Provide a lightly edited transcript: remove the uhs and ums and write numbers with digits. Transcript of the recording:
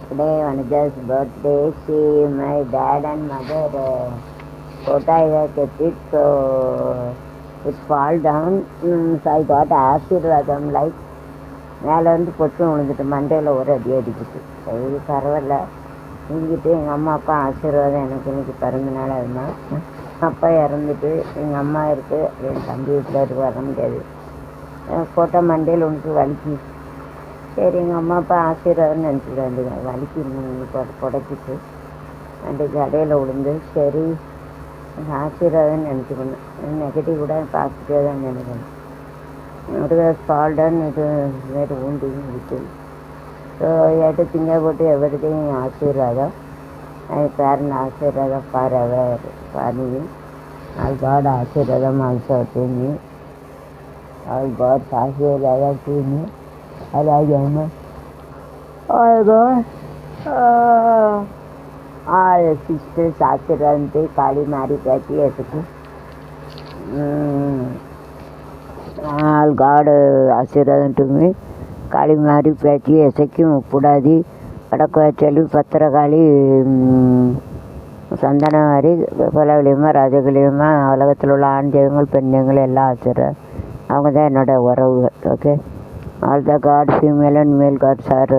Today Vanuja's birthday. She, my dad and mother photo I kept it, so it fall down. So I got ஆசீர்வாதம் like மேலே வந்து பொட்டு விழுந்துட்டு மண்டையில் ஒரு அடி அடிக்குது. சரி பரவாயில்ல, இங்கிட்டு எங்கள் அம்மா அப்பா ஆசீர்வாதம் எனக்கு இன்னைக்கு பிறந்த நாள். அதுதான் அப்பா இறந்துட்டு எங்கள் அம்மா இருக்குது, என் தம்பி வீட்டில் இருக்கு, வர முடியாது. ஃபோட்டோ மண்டையில் உனக்கு வலிக்கு. சரி எங்கள் அம்மா அப்பா ஆசீர்வாதம்னு நினச்சிட்டு வந்துங்க வலிக்கு புடச்சிட்டு அன்றைக்கு கடையில் விழுந்து சரி ஆசீர்வாதம்னு நினச்சிக்கணும். நெகட்டிவ் கூட பாசிட்டிவாக தான் நினைக்கணும். ஒரு ஃபால்டன் இது வேறு ஊண்டியும் இருக்கு. ஸோ எட்டு திங்க போட்டு எவ்ரிதிங் ஆசீர்வாதம். பேரன் ஆசீர்வாதம் forever for me. All god ஆசீர்வாதம் also to me. All god ஆசீர்வாதம் டு மீ. అలాగే సిస్టర్స్ ఆశీర్వాదంతో కాళీ మారి పేచి ఎసుకు ఆల్ గాడ్ ఆశీర్వాదం టు మీ. కాళీ మారి పేచి ఎసకి ముప్పుడాది வடக்கு வச்சலி பத்திரகாளி சந்தனமாரி குலவிலியமாக ராஜகுலியமாக உலகத்தில் உள்ள ஆண் தெய்வங்கள் பெண் தெய்வங்கள் எல்லாம் ஆசீர்வாதம். அவங்க தான் என்னோடய உறவுகள். Okay, all the gods, female and male gods are